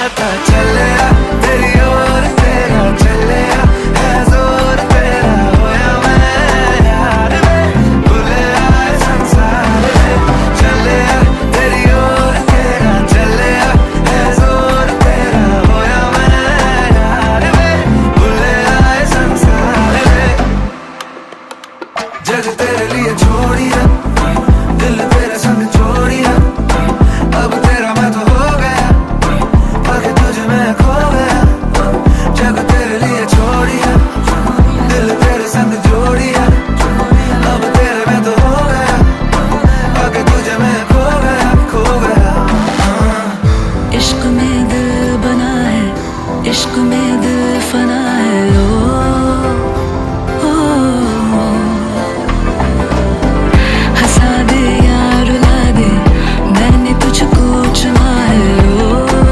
पता चलिया तेरी ओर तेरा चलिया है जोर तेरा होया मैं यार में भूले आए संसार में चलिया तेरी ओर तेरा चलिया है जोर तेरा होया मैं यार में भूले आए संसार में जग तेरे लिए छोड़िया दिल तेरे संग छोड़िया अब तेरा मैं तो हो गया आगे तुझे मैं खो गया जग तेरे लिए छोड़िया दिल तेरे संग जोड़िया अब तेरे मैं तो हो गया आगे तुझे मैं खो गया इश्क में दिल बना है इश्क में दिल फना है